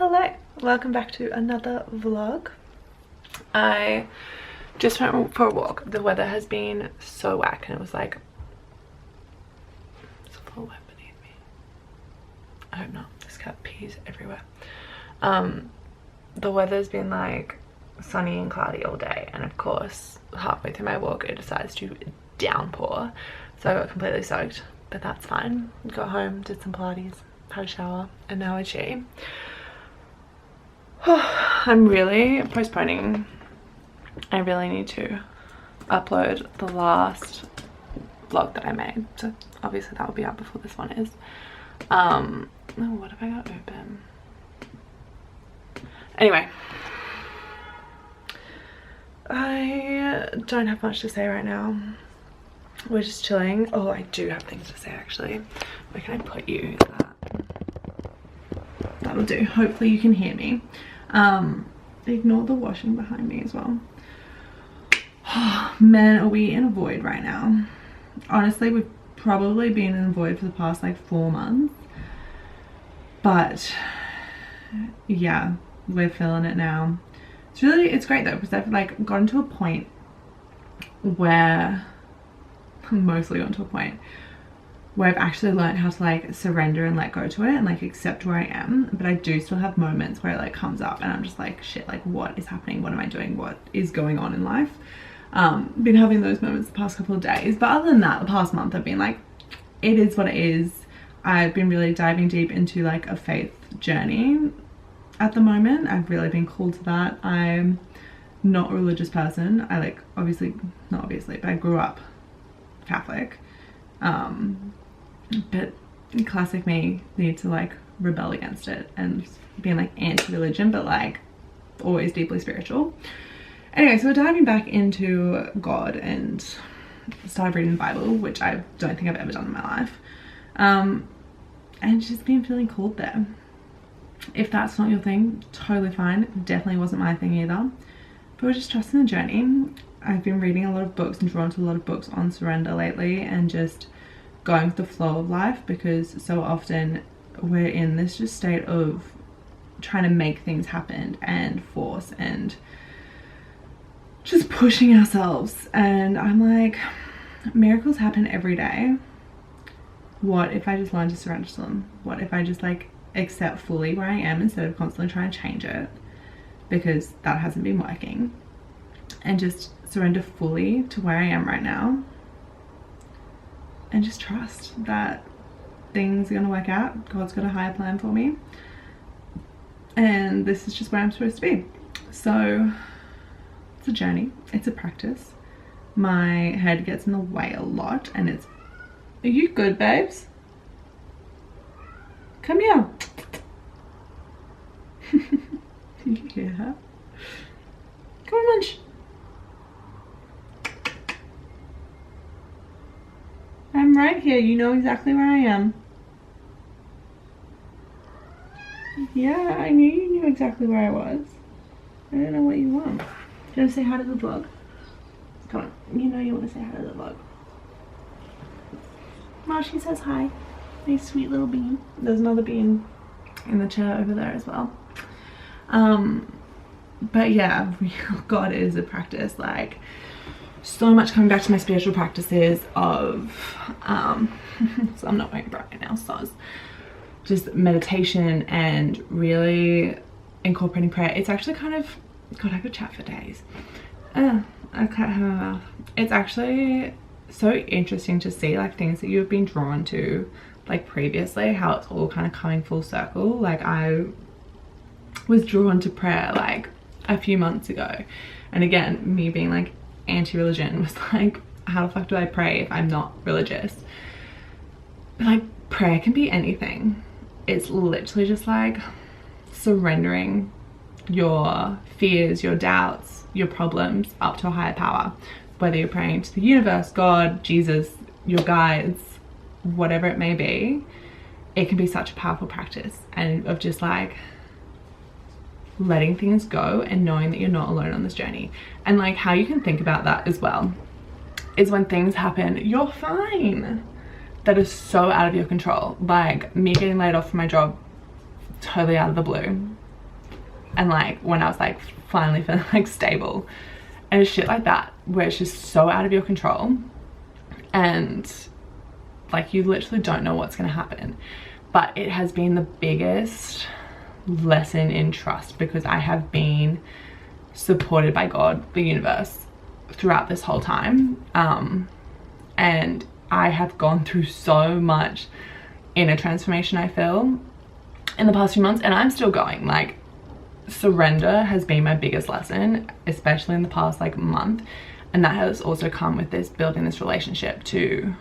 Hello, welcome back to another vlog. I just went for a walk. The weather has been so whack and it was like, it's a little wet beneath me. I hope not, this cat pees everywhere. The weather's been like sunny and cloudy all day, and of course halfway through my walk it decides to downpour, so I got completely soaked, but that's fine. Got home, did some Pilates, had a shower, and now it's tea. I'm really postponing. I really need to upload the last vlog that I made, so obviously that will be out before this one is. Oh, what have I got open? Anyway, I don't have much to say right now. We're just chilling. Oh, I do have things to say actually. Where can I put you? That'll do. Hopefully you can hear me. Ignore the washing behind me as well. Man, are we in a void right now? Honestly, we've probably been in a void for the past like 4 months, but yeah, we're feeling it now. It's great though, because I've like gotten to a point where I've actually learned how to like surrender and let go to it and like accept where I am. But I do still have moments where it like comes up and I'm just like, shit, like what is happening? What am I doing? What is going on in life? Been having those moments the past couple of days, but other than that, the past month I've been like, it is what it is. I've been really diving deep into like a faith journey at the moment. I've really been called to that. I'm not a religious person. I like not obviously, but I grew up Catholic. But classic me need to like rebel against it and being like anti-religion, but like always deeply spiritual. Anyway, so we're diving back into God and started reading the Bible, which I don't think I've ever done in my life. And just been feeling called there. If that's not your thing, totally fine. Definitely wasn't my thing either. But we're just trusting the journey. I've been reading a lot of books and drawn to a lot of books on surrender lately and just going with the flow of life, because so often we're in this just state of trying to make things happen and force and just pushing ourselves. And I'm like, miracles happen every day. What if I just learn to surrender to them? What if I just like accept fully where I am instead of constantly trying to change it, because that hasn't been working, and just surrender fully to where I am right now and just trust that things are gonna work out. God's got a higher plan for me and this is just where I'm supposed to be. So it's a journey, it's a practice. My head gets in the way a lot and it's, are you good, babes? Come here. You hear her? Come on, Munch. I'm right here. You know exactly where I am. Yeah, I knew you knew exactly where I was. I don't know what you want. Do you want to say hi to the vlog? Come on. You know you want to say hi to the vlog. Well, she says hi. A sweet little bean. There's another bean in the chair over there as well. But yeah, God is a practice. Like, so much coming back to my spiritual practices of so I'm not wearing bra right now, so just meditation and really incorporating prayer. It's actually kind of, God, I could chat for days. I can't have my mouth. It's actually so interesting to see like things that you've been drawn to like previously, how it's all kind of coming full circle. Like I was drawn to prayer like a few months ago, and again, me being like anti-religion was like, how the fuck do I pray if I'm not religious? But like prayer can be anything. It's literally just like surrendering your fears, your doubts, your problems up to a higher power, whether you're praying to the universe, God, Jesus, your guides, whatever it may be. It can be such a powerful practice, and of just like letting things go and knowing that you're not alone on this journey. And like how you can think about that as well is when things happen, you're fine, that is so out of your control. Like me getting laid off from my job, totally out of the blue. and like when I was like finally feeling like stable, and shit like that where it's just so out of your control and like you literally don't know what's going to happen. But it has been the biggest lesson in trust, because I have been supported by God, the universe, throughout this whole time, and I have gone through so much inner transformation, I feel, in the past few months, and I'm still going. Like, surrender has been my biggest lesson, especially in the past like month, and that has also come with this building this relationship to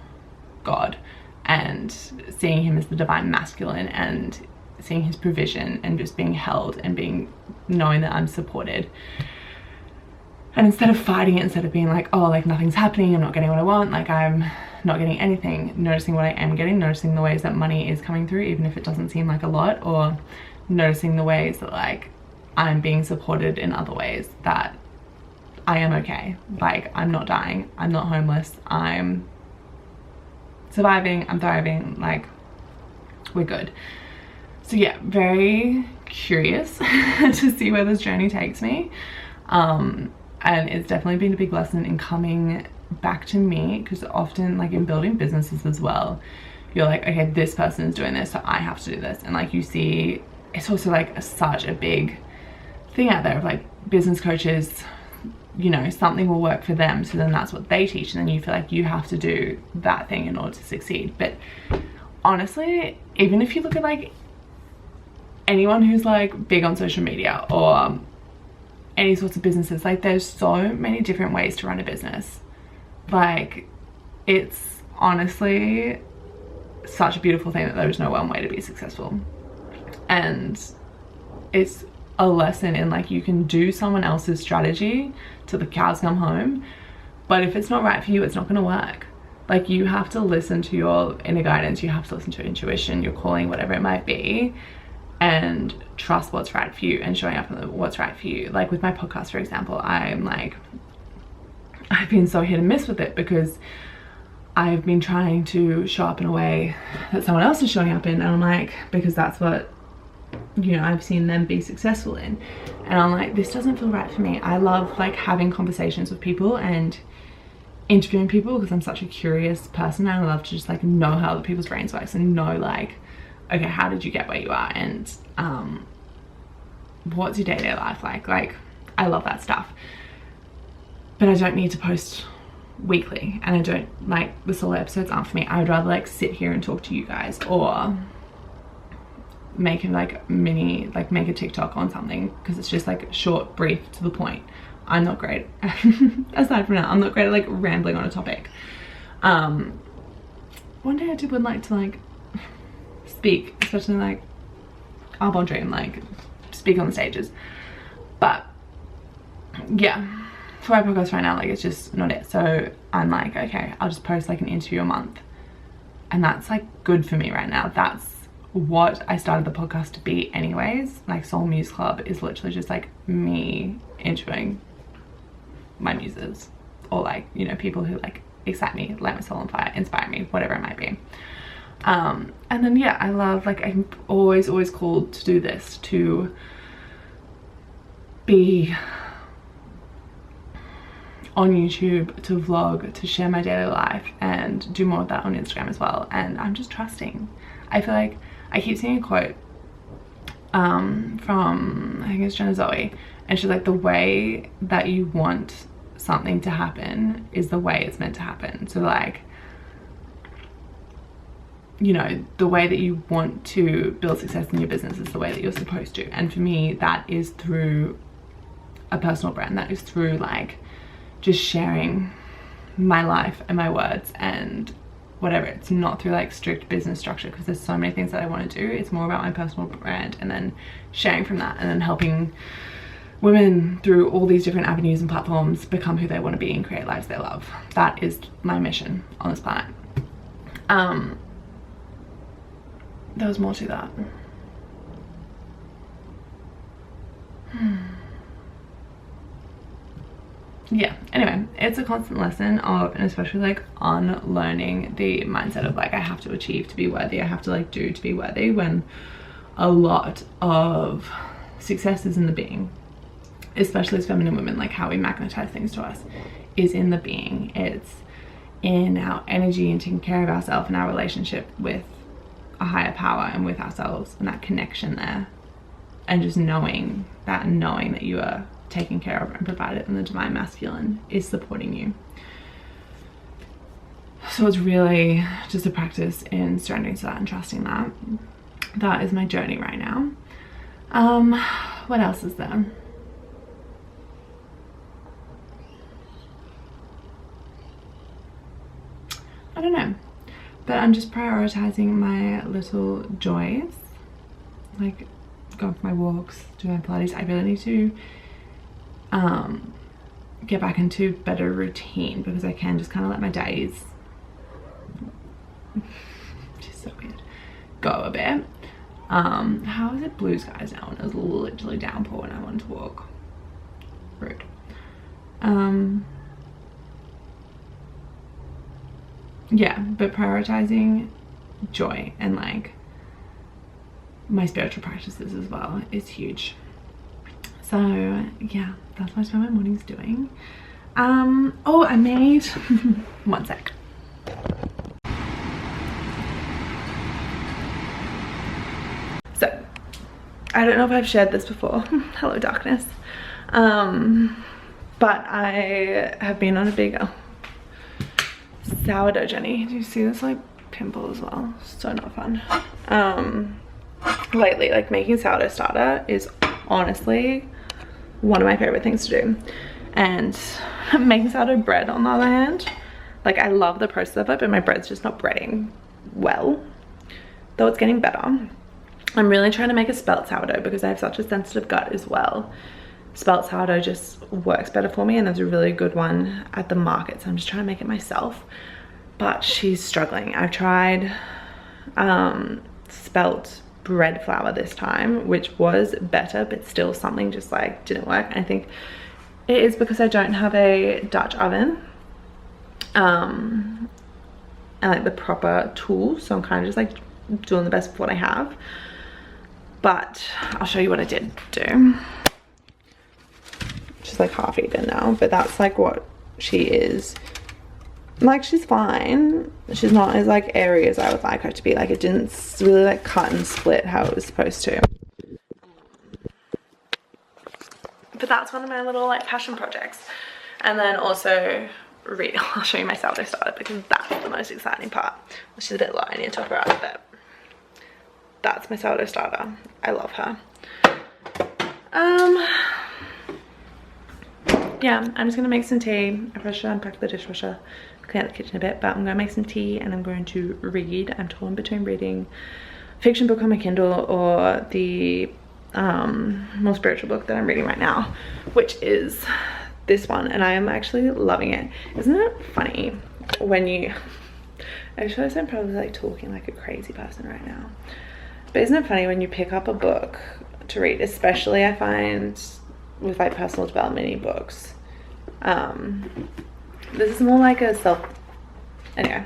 God and seeing him as the divine masculine and seeing his provision and just being held and knowing that I'm supported. And instead of fighting it, instead of being like, oh, like nothing's happening, I'm not getting what I want, like I'm not getting anything, noticing what I am getting, noticing the ways that money is coming through, even if it doesn't seem like a lot, or noticing the ways that like I'm being supported in other ways, that I am okay. Like, I'm not dying, I'm not homeless, I'm surviving, I'm thriving, like we're good. So yeah, very curious to see where this journey takes me. And it's definitely been a big lesson in coming back to me, because often like in building businesses as well, you're like, okay, this person is doing this, so I have to do this. And like you see, it's also like such a big thing out there of like business coaches, you know, something will work for them, so then that's what they teach, and then you feel like you have to do that thing in order to succeed. But honestly, even if you look at like anyone who's like big on social media or any sorts of businesses, like there's so many different ways to run a business. Like, it's honestly such a beautiful thing that there's no one way to be successful. And it's a lesson in like, you can do someone else's strategy till the cows come home, but if it's not right for you, it's not going to work. Like, you have to listen to your inner guidance, you have to listen to your intuition, your calling, whatever it might be, and trust what's right for you and showing up on what's right for you. Like with my podcast, for example, I'm like, I've been so hit and miss with it, because I've been trying to show up in a way that someone else is showing up in, and I'm like, because that's what, you know, I've seen them be successful in, and I'm like, this doesn't feel right for me. I love like having conversations with people and interviewing people, because I'm such a curious person, and I love to just like know how other people's brains works and know like, okay, how did you get where you are, and what's your day-to-day life like I love that stuff. But I don't need to post weekly, and I don't, like, the solo episodes aren't for me. I would rather like sit here and talk to you guys, or make it like mini, like make a TikTok on something, because it's just like short, brief, to the point. I'm not great aside from that, I'm not great at like rambling on a topic. One day I would like to like speak, especially like up on dream, like speak on the stages. But yeah, for my podcast right now, like it's just not it. So I'm like, okay, I'll just post like an interview a month, and that's like good for me right now. That's what I started the podcast to be anyways. Like Soul Muse Club is literally just like me interviewing my muses, or like, you know, people who like excite me, light my soul on fire, inspire me, whatever it might be. And then yeah, I love, like, I'm always called to do this, to be on YouTube, to vlog, to share my daily life, and do more of that on Instagram as well. And I'm just trusting. I feel like I keep seeing a quote from, I think it's Jenna Zoe, and she's like, the way that you want something to happen is the way it's meant to happen. So like, you know, the way that you want to build success in your business is the way that you're supposed to. And for me, that is through a personal brand. That is through like just sharing my life and my words and whatever. It's not through like strict business structure, because there's so many things that I want to do. It's more about my personal brand, and then sharing from that, and then helping women through all these different avenues and platforms become who they want to be and create lives they love. That is my mission on this planet. There was more to that. Yeah, anyway, it's a constant lesson of, and especially like unlearning the mindset of like, I have to achieve to be worthy, I have to like do to be worthy, when a lot of success is in the being, especially as feminine women. Like how we magnetize things to us is in the being. It's in our energy and taking care of ourselves and our relationship with a higher power and with ourselves, and that connection there, and just knowing that you are taken care of and provided, and the divine masculine is supporting you. So it's really just a practice in surrendering to that and trusting that. That is my journey right now. What else is there? I don't know, but I'm just prioritizing my little joys, like going for my walks, doing my Pilates. I really need to get back into better routine, because I can just kind of let my days, just so weird, go a bit. How is it blue skies now? And it was literally downpour and I wanted to walk. Rude. Yeah, but prioritizing joy and like my spiritual practices as well is huge. So yeah, that's what I spend my mornings doing. Oh, I made one sec. So I don't know if I've shared this before. Hello darkness. But I have been on a big sourdough journey. Do you see this like pimple as well? So not fun. Lately, like making sourdough starter is honestly one of my favorite things to do. And making sourdough bread on the other hand, like I love the process of it, but my bread's just not breading well, though it's getting better. I'm really trying to make a spelt sourdough because I have such a sensitive gut as well. Spelt sourdough just works better for me, and there's a really good one at the market, so I'm just trying to make it myself, but she's struggling. I've tried spelt bread flour this time, which was better, but still something just like didn't work. And I think it is because I don't have a Dutch oven and like the proper tools, so I'm kind of just like doing the best with what I have. But I'll show you what I did do. She's like half eaten now, but that's like what she is. Like she's fine, she's not as like airy as I would like her to be. Like it didn't really like cut and split how it was supposed to. But that's one of my little like passion projects. And then also read. I'll show you my sourdough starter because that's the most exciting part. She's a bit low, I need to talk her out a bit. That's my sourdough starter. I love her. Yeah, I'm just gonna make some tea. I probably should unpack the dishwasher, clean out the kitchen a bit, but I'm gonna make some tea and I'm going to read. I'm torn between reading a fiction book on my Kindle or the more spiritual book that I'm reading right now, which is this one, and I am actually loving it. Isn't it funny when you, I realize I'm probably like talking like a crazy person right now, but isn't it funny when you pick up a book to read, especially I find with like personal development books, this is more like a anyway,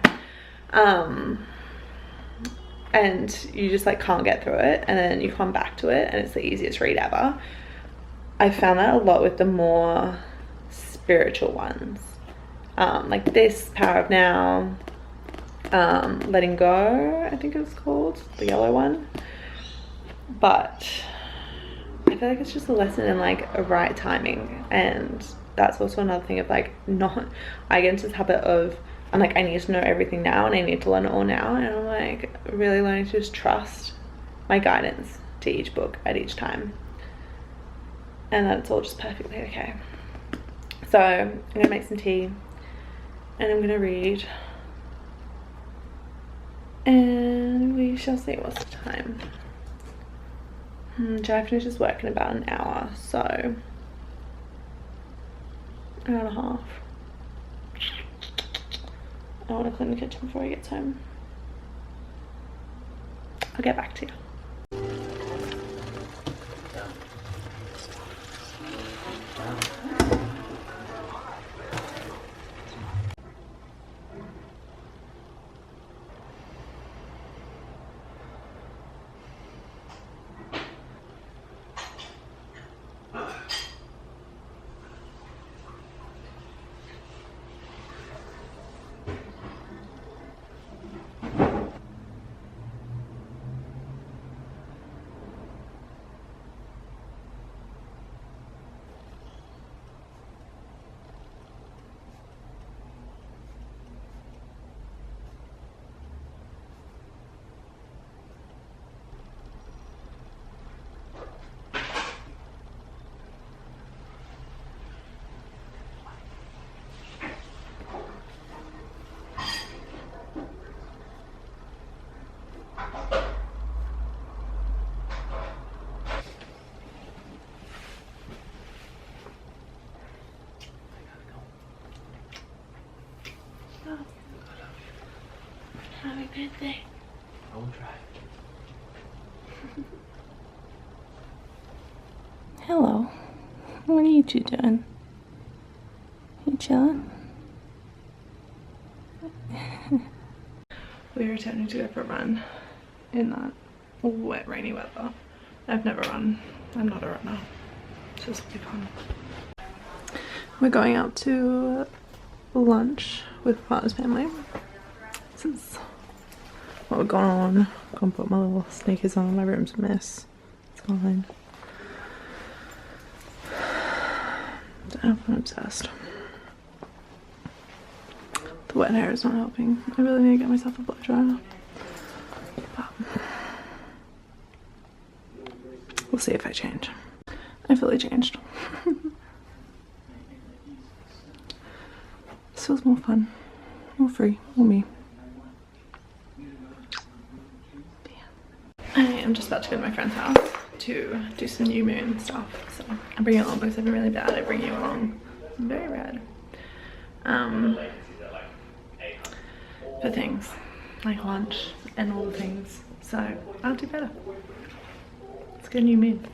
and you just like can't get through it, and then you come back to it and it's the easiest read ever. I found that a lot with the more spiritual ones, like this Power of Now, Letting Go, I think it was called, the yellow one. But I feel like it's just a lesson in like a right timing, and that's also another thing of like not, I get into this habit of I'm like, I need to know everything now and I need to learn it all now, and I'm like really learning to just trust my guidance to each book at each time, and that it's all just perfectly okay. So I'm gonna make some tea and I'm gonna read, and we shall see what's the time. Jai finishes work in about an hour, so hour and a half. I want to clean the kitchen before he gets home. I'll get back to you. anything. I will try. Hello. What are you two doing? You chilling? We are attempting to go for a run in that wet, rainy weather. I've never run. I'm not a runner. So this will be fun. We're going out to lunch with partner's family. This is what we're going on. I'm gonna put my little sneakers on. My room's a mess. It's fine. I'm obsessed. The wet hair is not helping. I really need to get myself a blow dryer. But we'll see if I change. I fully changed. This feels more fun, more free, more me. But yeah. I am just about to go to my friend's house to do some new moon stuff. So I'm bringing along because I've been really bad at bringing you along. I'm very bad. For things like lunch and all the things. So I'll do better. Let's get a new moon.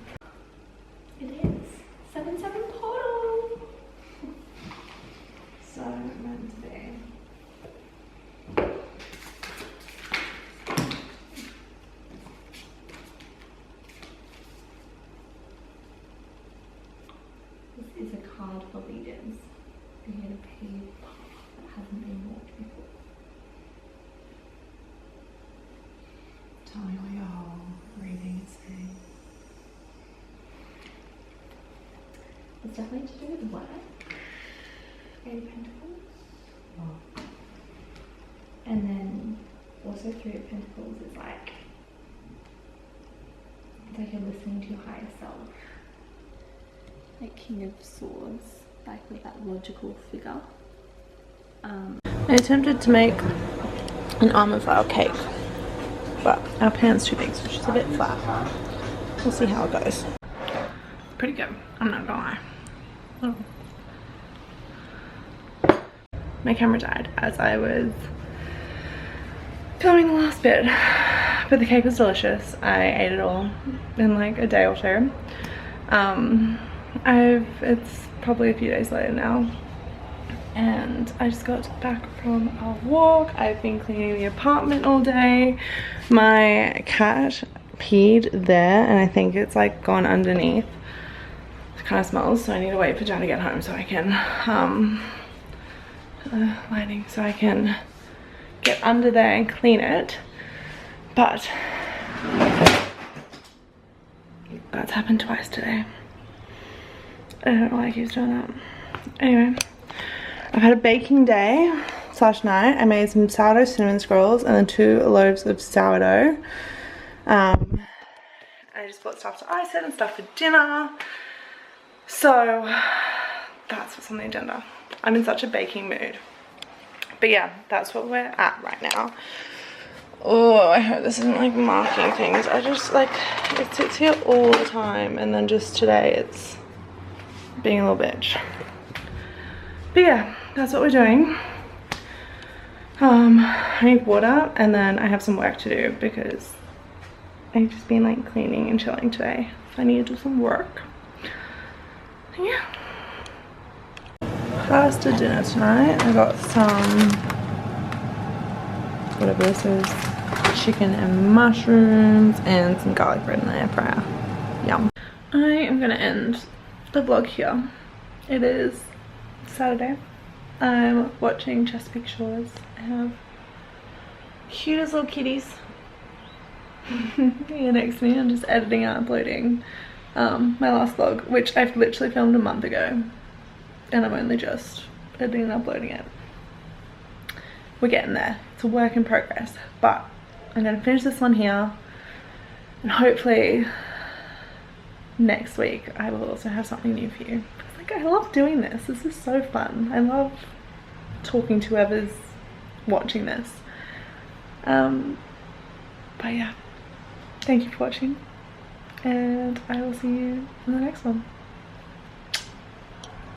It is 7/7 portal. So meant to be. This is a card for leaders. They get a page that hasn't been walked before. Tell me what your whole reading is saying. It's definitely to do with work. 8 of Pentacles. Oh. And then also 3 of Pentacles is like, it's like you're listening to your higher self. Like King of Swords, like with that logical figure. I attempted to make an almond flour cake, but our pan's too big, so she's a bit flat. We'll see how it goes. Pretty good, I'm not gonna lie. Oh. My camera died as I was filming the last bit, but the cake was delicious. I ate it all in like a day or two. It's probably a few days later now, and I just got back from a walk. I've been cleaning the apartment all day. My cat peed there, and I think it's like gone underneath. It kind of smells, so I need to wait for John to get home so I can lighting, so I can get under there and clean it. But that's happened twice today. I don't know why I keep doing that. Anyway, I've had a baking day / night. I made some sourdough cinnamon scrolls and then 2 loaves of sourdough. I just bought stuff to ice it and stuff for dinner. So that's what's on the agenda. I'm in such a baking mood. But yeah, that's what we're at right now. Oh, I hope this isn't like marking things. I just like, it sits here all the time, and then just today it's being a little bitch. But yeah, that's what we're doing. I need water, and then I have some work to do because I've just been like cleaning and chilling today. So I need to do some work. And yeah. Pasta dinner tonight. I got some, whatever this is, chicken and mushrooms and some garlic bread in the air fryer. Yum. I am gonna end the vlog here. It is Saturday. I'm watching Chesapeake Shores. I have cutest little kitties here next to me. I'm just editing and uploading my last vlog, which I've literally filmed a month ago, and I'm only just editing and uploading it. We're getting there. It's a work in progress, but I'm gonna finish this one here, and hopefully next week I will also have something new for you. Like, I love doing this. This is so fun. I love talking to whoever's watching this. But yeah, thank you for watching, and I will see you in the next one.